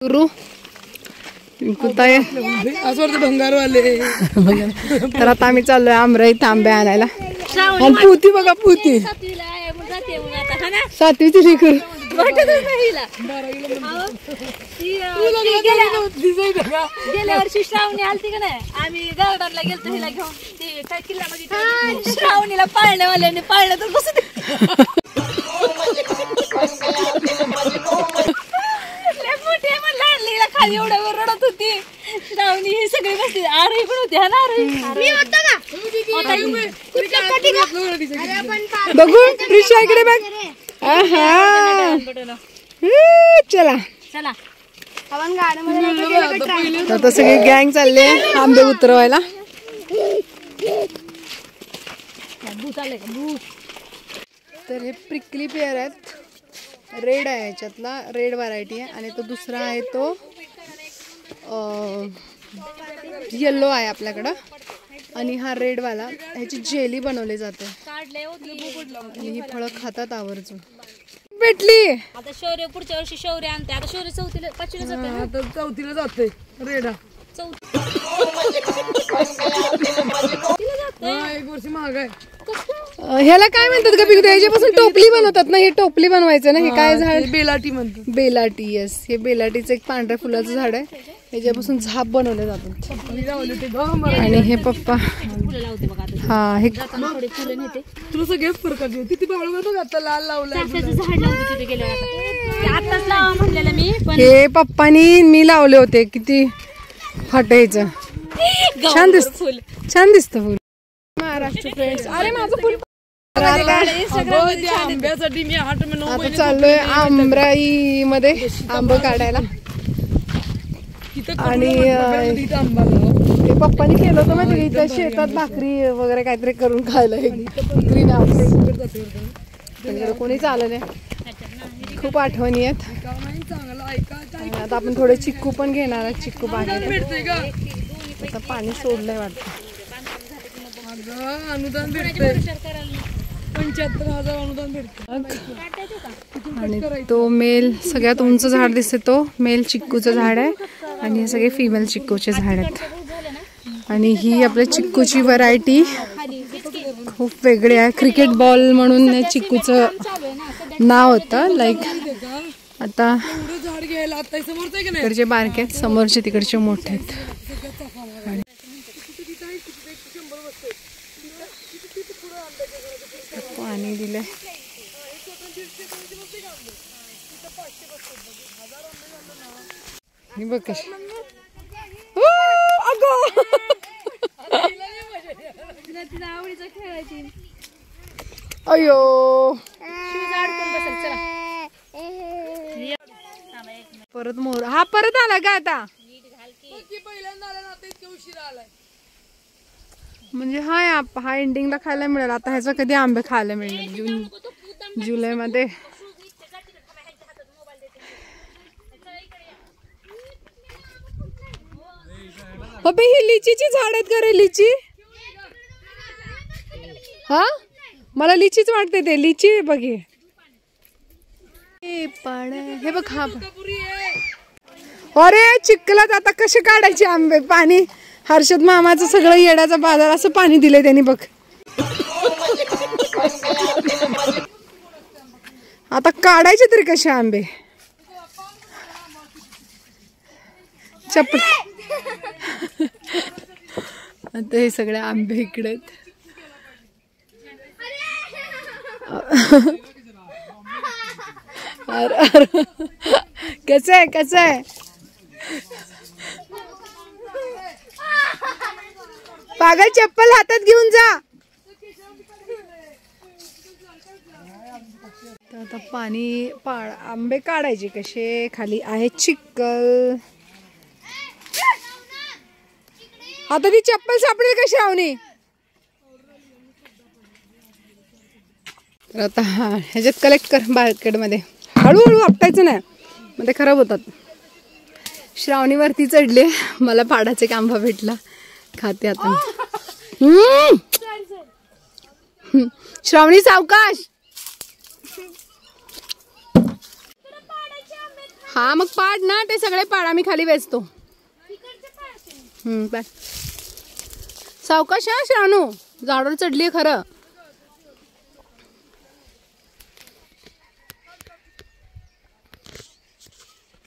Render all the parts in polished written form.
गुरु कुठे भंगारवाले तर आता आम्ही चाललोय आमराई तांबे आणायला. आणि पुती बघा पुती 7वीची शिकू गेल्या वर्षी श्रावणी आलती का नाही, आम्ही गार्डनला गेलतो हिला घेऊन. ते काय किल्ला श्रावणीला पाळण्यावाल्याने पाळलं तर बसू खाली एवढ्या वर रडत होती श्रावणी. हे सगळे बसले, आरही पण होते. हा ना बघू रिक्षा इकडे बघ. चला चला आता सगळी गँग चालले आंबे उतरवायला. तर हे प्रिकली पेअर आहेत. रेड आहे याच्यातला, रेड व्हरायटी आहे. आणि तो दुसरा आहे तो येल्लो आहे आपल्याकडं. आणि हा रेड वाला, ह्याची जेली बनवली जाते. आणि ही फळं खातात आवर्जून. भेटली आता शौर्य पुढच्या वर्षी शौर्य आणते. आता शौर्य 4थीला 5वीला जाते. आता 4थीला जाते रेडा. 1 वर्ष महाग आहे. ह्याला काय म्हणतात का पिकू? ह्याच्यापासून टोपली बनवतात ना. हे टोपली बनवायचं ना. हे काय झाड? बेलाटी म्हणतात. बेलाटी. येस, हे बेलाटीचं एक पांढऱ्या फुलाचं झाड आहे. ह्याच्यापासून झाप बनवले जातात. आणि हे पप्पा हा हे तुला सगळे फरक किती बाळ आता लाल लावलं. हे पप्पानी मी लावले होते. किती फाटायचं. छान दिसत, छान दिसत फुल. महाराष्ट्र फ्रेंड्स, अरे माझं फुल. आंब्यासाठी मी आता चाललोय आमराई मध्ये आंब काढायला. आणि ते पप्पानी केलं होतं माहिती, इथं शेतात भाकरी वगैरे काहीतरी करून खायला. ग्रीन हाऊस कोणीच आलं नाही. खूप आठवणी आहेत. आता आपण थोडे चिक्कू पण घेणार आहे. चिक्कू बागेत आता पाणी सोडलंय वाटतं. अनुदान भेटतंय 75,000 अनुदान भेटतं. आणि तो मेल सगळ्यात उंच झाड दिसते, तो मेल चिक्कूचं झाड आहे. आणि हे सगळे फिमेल चिक्कूचे झाड आहेत. आणि ही आपल्या चिक्कूची व्हरायटी खूप वेगळी आहे. क्रिकेट बॉल म्हणून चिक्कूचं नाव होतं. लाईक आता इकडचे बारके आहेत, समोरचे तिकडचे मोठे आहेत. पाणी दिलंय. बघ कशी अयो परत मोर. हा परत आला का आता? म्हणजे हा एंडिंगला खायला मिळेल. आता ह्याचा कधी आंबे खायला मिळेल? जुलै मध्ये. ही लिचीची झाड आहेत का रे? लिची हा मला लिचीच वाटते. ते लिची बघे. हे बघ हा. अरे चिखलात आता कसे काढायचे आंबे? पाणी हर्षद मामाचं सगळं येड्याचा बाजार असं पाणी दिलंय त्यांनी बघ. आता काढायचे तरी कसे आंबे? चप्पल. आता हे सगळे आंबे इकडे आहेत. कसं आहे कसं आहे? पागल चप्पल हातात घेऊन जा. आता पाणी आंबे काढायचे कसे? खाली आहे चिखल. आता ती चप्पल सापडेल कशी आवनी? तर आता ह्याच्यात कलेक्ट कर बास्केट मध्ये. हळूहळू आपटायचं नाही, मध्ये खराब होतात. श्रावणीवरती चढले. मला पाडाचा एक आंबा भेटला. खाते आता. श्रावणी सावकाश. हा मग पाड ना, ते सगळे पाड, आम्ही खाली वेचतो. पाड. सावकाश हा श्रावणू, झाडावर चढलीये खरं.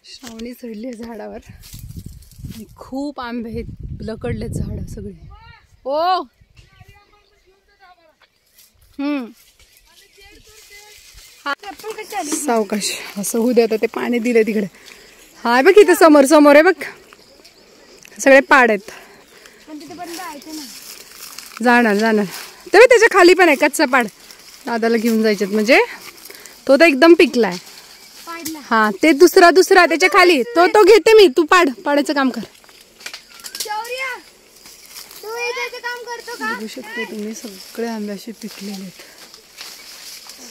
श्रावणी चढली झाडावर आणि खूप आंबे आहेत, लकडलेत झाड सगळे. ओ सावकाश असं होऊ दे. आता ते पाणी दिलं तिकडे. हाय बघ इथे समोर समोर आहे बघ, सगळे पाड आहेत. जाणार जाणार तेव्हा त्याच्या खाली पण आहे कच्चा पाड, दादाला घेऊन जायचे म्हणजे. तो तर एकदम पिकलाय. हा ते दुसरा त्याच्या खाली तो घेते मी. तू पाडायचं काम कर. बघू शकतो तुम्ही सगळे आंबे असे पिकलेले आहेत,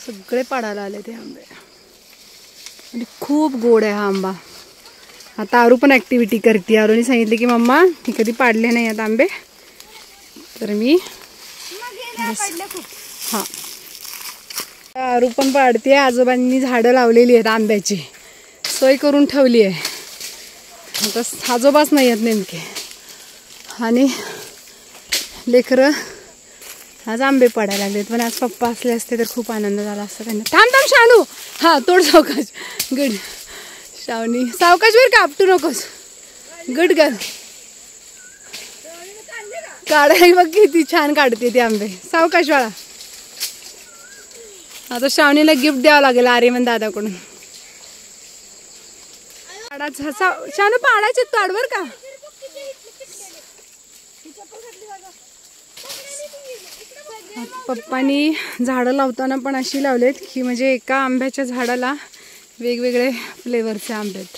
सगळे पाडायला आले ते आंबे आणि खूप गोड आहे हा आंबा. आता आरू पण ऍक्टिव्हिटी करते. आरूने सांगितले की मम्मा मी कधी पाडले नाही आहेत आंबे, तर मी हा आरू पण पाडते. आजोबांनी झाडं लावलेली आहेत आंब्याची, सोय करून ठेवली आहे. आता आजोबाच नाही आहेत नेमके आणि लेकरं आज आंबे पडायला लागलेत. पण आज पप्पा असले असते तर खूप आनंद झाला असता त्यांना. थांब शानू, हा तोड सावकाश. गुड श्रावणी, सावकाश वर का आपटू नकोस. Good girl. काढाय बघ किती छान काढते ते आंबे. सावकाश वाळा. आता श्रावणीला गिफ्ट द्यावं लागेल आर्यमन दादाकडून. शानू पाडायचे ताडवर का. पप्पानी झाडं लावताना पण अशी लावलेत की म्हणजे एका आंब्याच्या झाडाला वेगवेगळे फ्लेवरचे आंबे आहेत.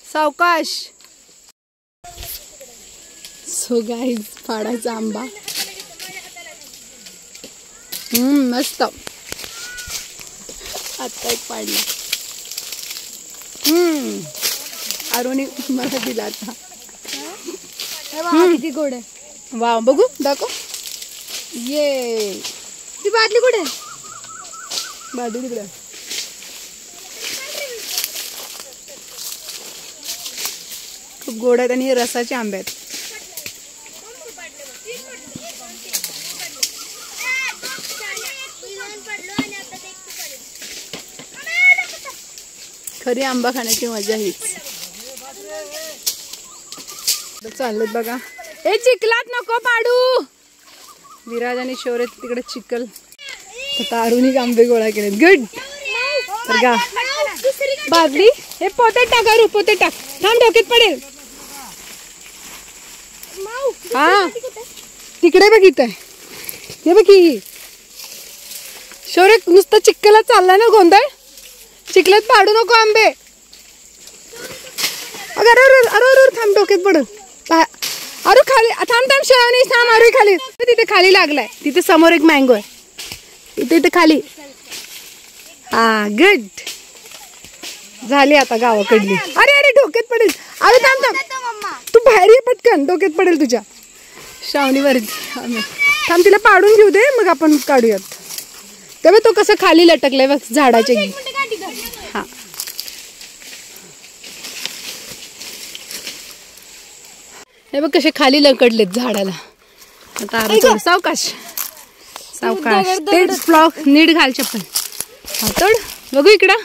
सावकाश. सो गाईज पाडायचा आंबा मस्त. आता एक पाडला. आरोनी मला दिला आता. किती गोड आहे. वाव बघू दाखव. ये ती बादली कुठे. बाजू तिकडे. खूप गोड आहेत आणि हे रसाचे आंबे आहेत. खरी आंबा खाण्याची मजा हीच. चाललेत बघा. ए चिखलात नको पाडू. विराज आणि शौर्य तिकडे चिखल. तारुणी आंबे गोळा केलेत. गुड. तर गा बादली. हे पोते टाक अरू, पोते टाक. थांब डोक्यात पडेल. हा तिकडे बघ इथं. हे बघ ही शौर्य नुसतं चिखलात चाललाय ना गोंधळ. चिखलात पाडू नको आंबे. अरे थांब डोक्यात पडल. अरे खाली थांब श्रावणी थांब. अरे खाली तिथे खाली लागलाय. तिथे समोर एक मँगो आहे. इथे खाली. हा गुड. झाली आता गावाकडली. अरे डोक्यात पडेल. अरे थांब तू बाहेर ये पटकन, डोक्यात पडेल तुझ्या. श्रावणी वरती थांब, तिला पाडून घेऊ दे मग आपण काढूयात. तेव्हा तो कसं खाली लटकलाय बघ झाडाचे. हा हे बघ कसे खाली लकडलेत झाडाला. आता सावकाश सावकाश. ते फ्लॉक नीट घाल चप्पल. हा तोड. बघू इकडं.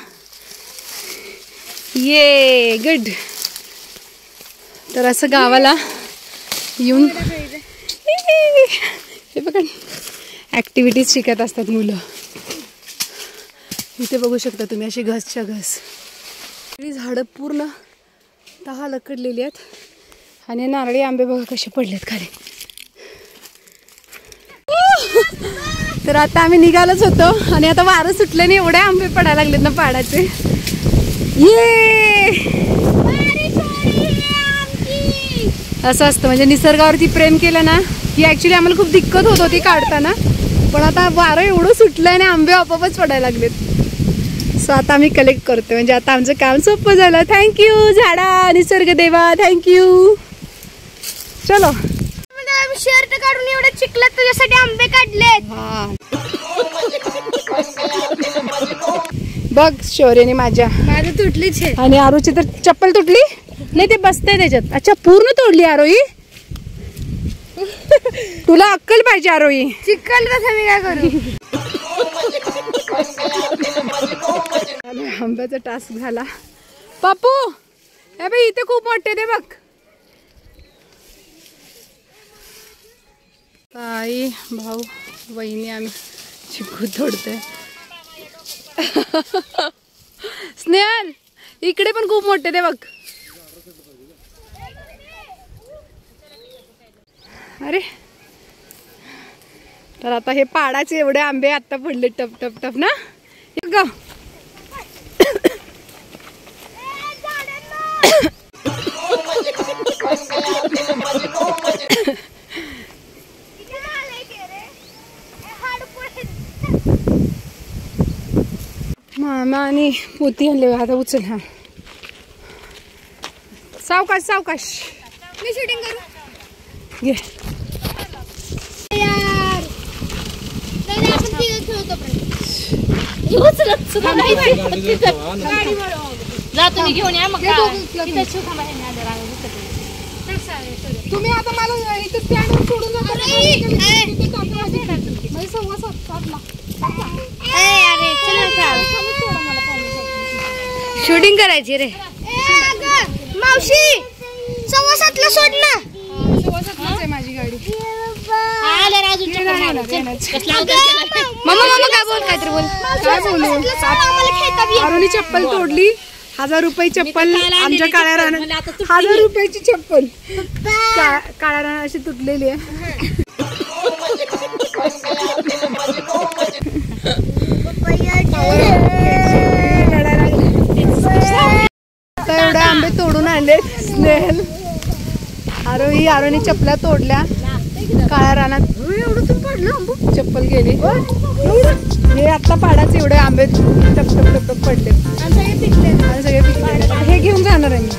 ये गुड. तर असं गावाला येऊन हे बघा ऍक्टिव्हिटीज शिकत असतात मुलं. इथे बघू शकता तुम्ही अशी घसच्या घस. झाडं पूर्ण तहा लकडलेली आहेत आणि नारळी आंबे बघा कसे पडलेत खाली. तर आता आम्ही निघालोच होतो आणि आता वारं सुटल्याने एवढे आंबे पडायला लागलेत ना पाडाचे. ये असं असतं म्हणजे निसर्गावरती प्रेम केलं ना की ऍक्च्युली आम्हाला खूप दिक्कत होत होती काढताना, पण आता वारं एवढं सुटलंय आणि आंबे आपोआपच पडायला लागलेत. सो आता आम्ही कलेक्ट करतोय म्हणजे आता आमचं काम सोपं झालं. थँक्यू झाडा निसर्ग देवा, थँक्यू. चलो शर्ट काढून एवढे चिखलात तुझ्यासाठी आंबे काढलेत. हा बघ शौर्यने माझ्या तुटलीच आहे. आणि आरोची तर चप्पल तुटली नाही, ते बसते त्याच्यात. अच्छा पूर्ण तोडली आरोही. तुला अक्कल पाहिजे आरोही. चिकल कसं मी काय करू. आंब्याचा टास्क झाला. पप्पू हे बाई इथे खूप मोठे ते बघ. ताई भाऊ वहिनी आम्ही चिकू तोडतोय. स्नेहल इकडे पण खूप मोठे ते बघ. अरे तर आता हे पाडाचे एवढे आंबे आता पडले टप टप टप ना. ग मामा आणि पोती आणले आता. उचल. हा सावकाश सावकाश. मी शूटिंग करू. घे. यार नाही आपण तिघं खेळतो पण उचलत सुद्धा नाही. जा तुम्ही घेऊन या मग. तिथे छोटा बाहेर आले तुम्ही आता मला इथे स्टँडवर सोडून जाता. शूटिंग करायची रे. मावशी 7:15 सोड ना. 7:15 आहे माझी गाडी. मम्मा काय बोल. काहीतरी बोल. काय बोलू. आरोनी चप्पल तोडली. 1000 रुपये चप्पल आमच्या काळ्या रानात. 1000 रुपयाची चप्पल काळ्या रानात अशी तुटलेली आहे. आता एवढे आंबे तोडून आणले स्नेहल. आरोही आरोनी चपला तोडल्या काळ्या रानात. चप्पल गेली. हे आता पाडाचे एवढे आंबे टप टप टप टप पडले आणि सगळे पिकले. हे घेऊन जाणार आहे मी.